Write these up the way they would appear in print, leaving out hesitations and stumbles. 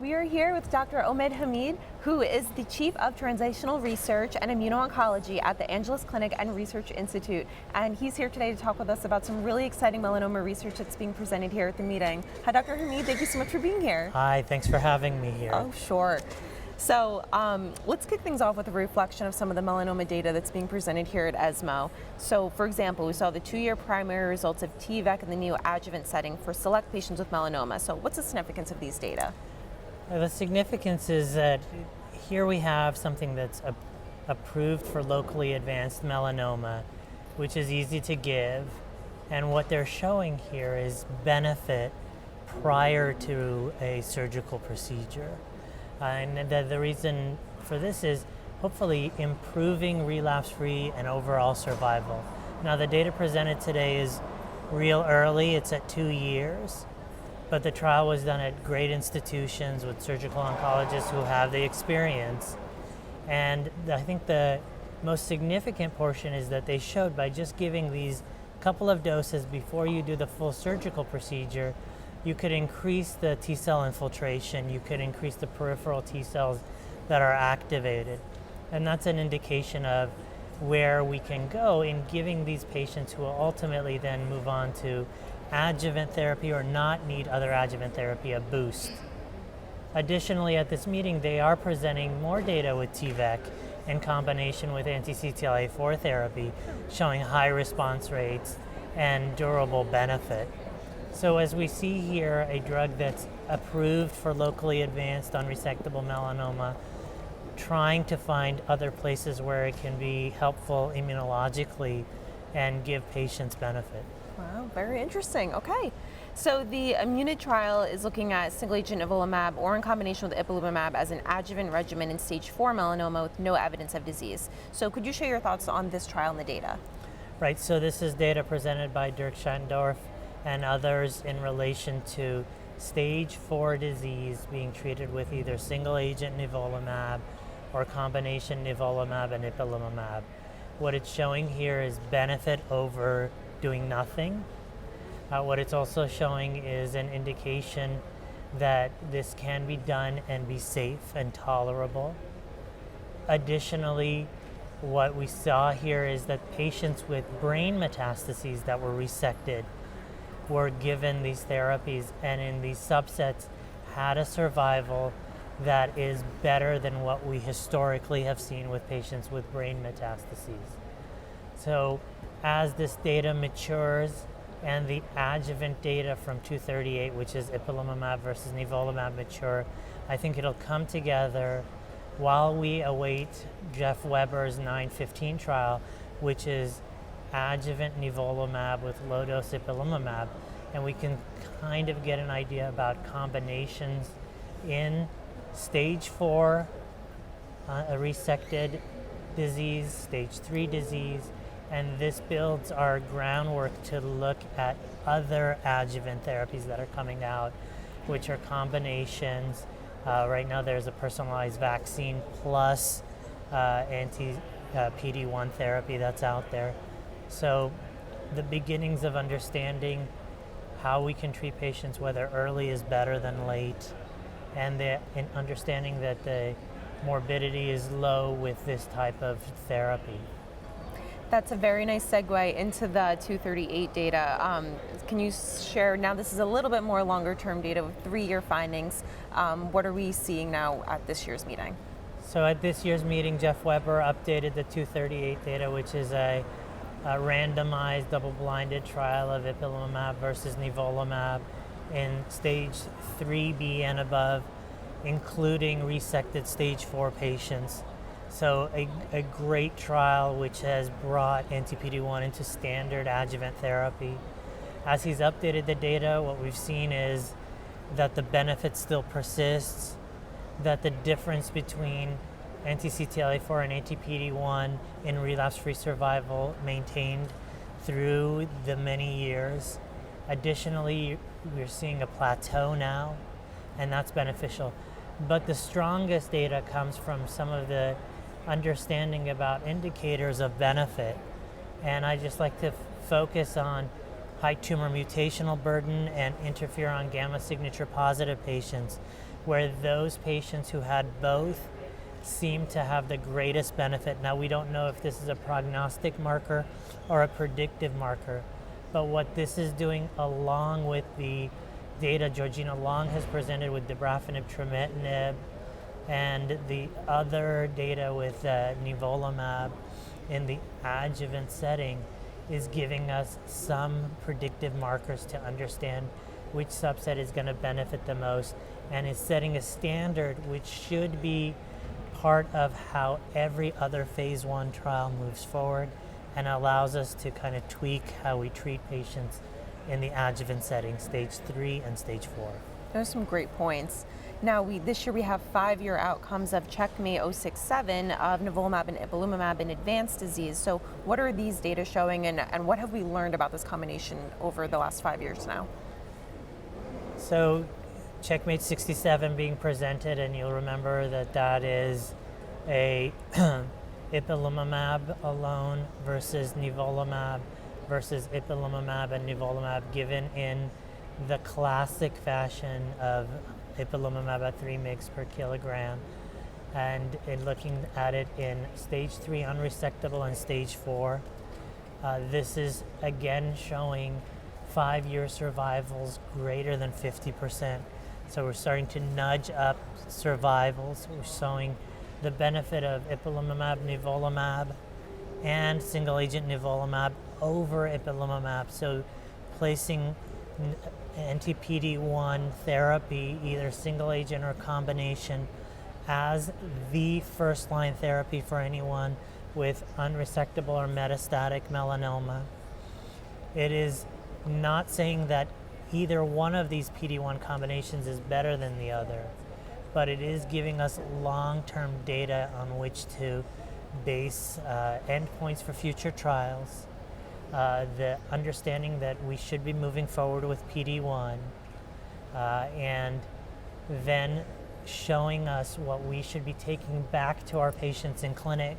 We are here with Dr. Hamid, who is the Chief of Translational Research and Immuno-Oncology at the Angeles Clinic and Research Institute. And he's here today to talk with us about some really exciting melanoma research that's being presented here at the meeting. Hi, Dr. Hamid, thank you so much for being here. Hi, thanks for having me here. Oh, sure. So let's kick things off with a reflection of some of the melanoma data that's being presented here at ESMO. So for example, we saw the 2-year primary results of TVEC in the neoadjuvant setting for select patients with melanoma. So what's the significance of these data? The significance is that here we have something that's approved for locally advanced melanoma, which is easy to give, and what they're showing here is benefit prior to a surgical procedure. And the reason for this is hopefully improving relapse-free and overall survival. Now the data presented today is real early, it's at 2 years. But the trial was done at great institutions with surgical oncologists who have the experience. And I think the most significant portion is that they showed by just giving these couple of doses before you do the full surgical procedure, you could increase the T cell infiltration, you could increase the peripheral T cells that are activated. And that's an indication of where we can go in giving these patients who will ultimately then move on to adjuvant therapy or not need other adjuvant therapy a boost. Additionally, at this meeting, they are presenting more data with TVEC in combination with anti-CTLA-4 therapy, showing high response rates and durable benefit. So as we see here, a drug that's approved for locally advanced unresectable melanoma, trying to find other places where it can be helpful immunologically and give patients benefit. Wow, very interesting. Okay. So the Immunotherapy trial is looking at single-agent nivolumab or in combination with ipilimumab as an adjuvant regimen in stage 4 melanoma with no evidence of disease. So could you share your thoughts on this trial and the data? Right, so this is data presented by Dirk Schandorf and others in relation to stage 4 disease being treated with either single-agent nivolumab or combination nivolumab and ipilimumab. What it's showing here is benefit over doing nothing. What it's also showing is an indication that this can be done and be safe and tolerable. Additionally, what we saw here is that patients with brain metastases that were resected were given these therapies, and in these subsets had a survival that is better than what we historically have seen with patients with brain metastases. So as this data matures and the adjuvant data from 238, which is ipilimumab versus nivolumab, mature, I think it'll come together while we await Jeff Weber's 915 trial, which is adjuvant nivolumab with low-dose ipilimumab, and we can kind of get an idea about combinations in stage 4, a resected disease, stage 3 disease, and this builds our groundwork to look at other adjuvant therapies that are coming out, which are combinations. Right now there's a personalized vaccine plus anti-PD-1 therapy that's out there. So the beginnings of understanding how we can treat patients, whether early is better than late, and in understanding that the morbidity is low with this type of therapy. That's a very nice segue into the 238 data. Can you share, now this is a little bit more longer term data with 3-year findings. What are we seeing now at this year's meeting? So at this year's meeting, Jeff Weber updated the 238 data, which is a randomized double-blinded trial of ipilimumab versus nivolumab in stage 3B and above, including resected stage 4 patients. So a great trial which has brought anti-PD-1 into standard adjuvant therapy. As he's updated the data, what we've seen is that the benefit still persists, that the difference between anti-CTLA-4 and anti-PD-1 in relapse-free survival maintained through the many years. Additionally, we're seeing a plateau now, and that's beneficial. But the strongest data comes from some of the understanding about indicators of benefit. And I just like to focus on high tumor mutational burden and interferon gamma signature positive patients, where those patients who had both seem to have the greatest benefit. Now, we don't know if this is a prognostic marker or a predictive marker, but what this is doing, along with the data Georgina Long has presented with dabrafenib, trametinib, and the other data with nivolumab in the adjuvant setting, is giving us some predictive markers to understand which subset is going to benefit the most, and is setting a standard which should be part of how every other phase 1 trial moves forward, and allows us to kind of tweak how we treat patients in the adjuvant setting, stage 3 and stage 4. Those are some great points. Now, this year we have 5-year outcomes of CheckMate 067 of nivolumab and ipilimumab in advanced disease. So what are these data showing, and what have we learned about this combination over the last 5 years now? So CheckMate 67 being presented, and you'll remember that that is a ipilimumab alone versus nivolumab versus ipilimumab and nivolumab given in the classic fashion of ipilimumab at 3 mg per kilogram, and in looking at it in stage 3 unresectable and stage 4. This is again showing 5-year survivals greater than 50%. So we're starting to nudge up survivals. We're showing the benefit of ipilimumab, nivolumab, and single agent nivolumab over ipilimumab. So placing anti-PD-1 therapy, either single agent or combination, as the first line therapy for anyone with unresectable or metastatic melanoma. It is not saying that either one of these PD-1 combinations is better than the other, but it is giving us long-term data on which to base endpoints for future trials. The understanding that we should be moving forward with PD-1, and then showing us what we should be taking back to our patients in clinic,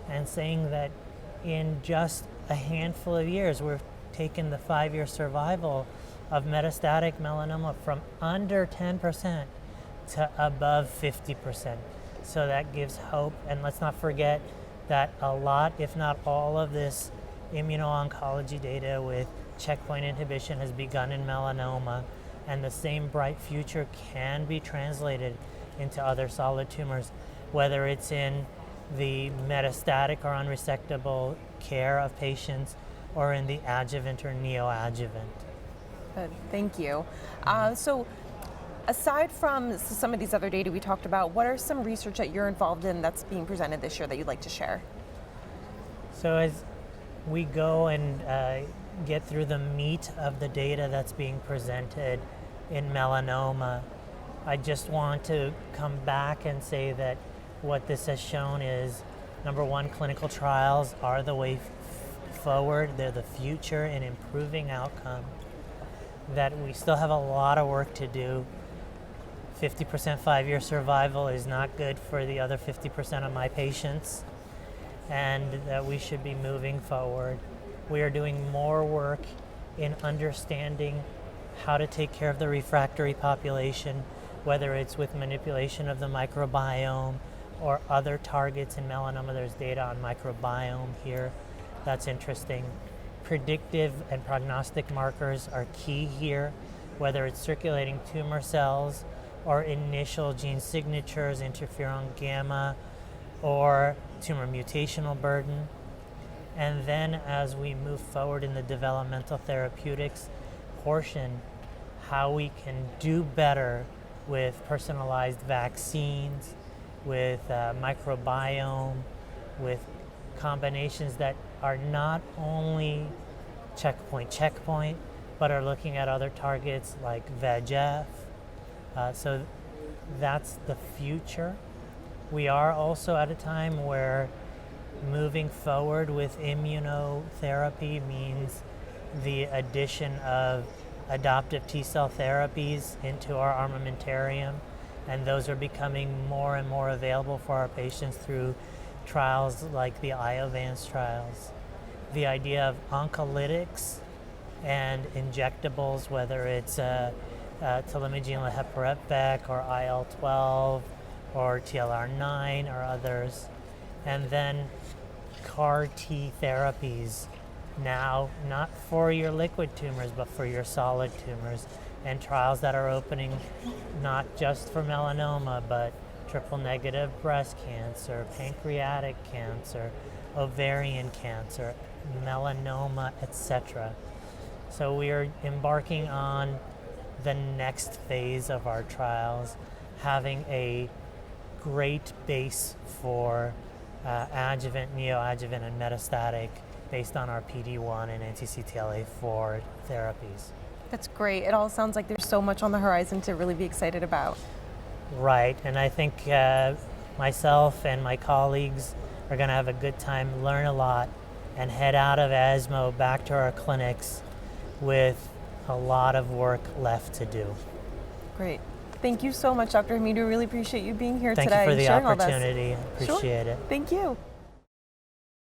and saying that in just a handful of years we've taken the 5-year survival of metastatic melanoma from under 10% to above 50%. So that gives hope, and let's not forget that a lot, if not all of this immuno-oncology data with checkpoint inhibition has begun in melanoma, and the same bright future can be translated into other solid tumors, whether it's in the metastatic or unresectable care of patients or in the adjuvant or neoadjuvant. Good, thank you. So aside from some of these other data we talked about, what are some research that you're involved in that's being presented this year that you'd like to share? So as we go and get through the meat of the data that's being presented in melanoma, I just want to come back and say that what this has shown is, number one, clinical trials are the way forward. They're the future in improving outcome. That we still have a lot of work to do. 50% 5-year survival is not good for the other 50% of my patients, and that we should be moving forward. We are doing more work in understanding how to take care of the refractory population, whether it's with manipulation of the microbiome or other targets in melanoma. There's data on microbiome here. That's interesting. Predictive and prognostic markers are key here, whether it's circulating tumor cells or initial gene signatures, interferon gamma, or tumor mutational burden. And then as we move forward in the developmental therapeutics portion, how we can do better with personalized vaccines, with microbiome, with combinations that are not only checkpoint, but are looking at other targets like VEGF. So that's the future. We are also at a time where moving forward with immunotherapy means the addition of adoptive T-cell therapies into our armamentarium, and those are becoming more and more available for our patients through trials like the IOVANCE trials. The idea of oncolytics and injectables, whether it's telemedulin heparet or IL-12 or TLR9 or others. And then CAR T therapies, now not for your liquid tumors but for your solid tumors, and trials that are opening not just for melanoma but triple negative breast cancer, pancreatic cancer, ovarian cancer, melanoma, etc. So we are embarking on the next phase of our trials, having a great base for adjuvant, neoadjuvant, and metastatic based on our PD-1 and anti-CTLA-4 therapies. That's great. It all sounds like there's so much on the horizon to really be excited about. Right, and I think myself and my colleagues are going to have a good time, learn a lot, and head out of ESMO back to our clinics with a lot of work left to do. Great. Thank you so much, Dr. Hamid. We really appreciate you being here Thank today. you for the and sharing opportunity. All this. Appreciate Sure. it. Thank you.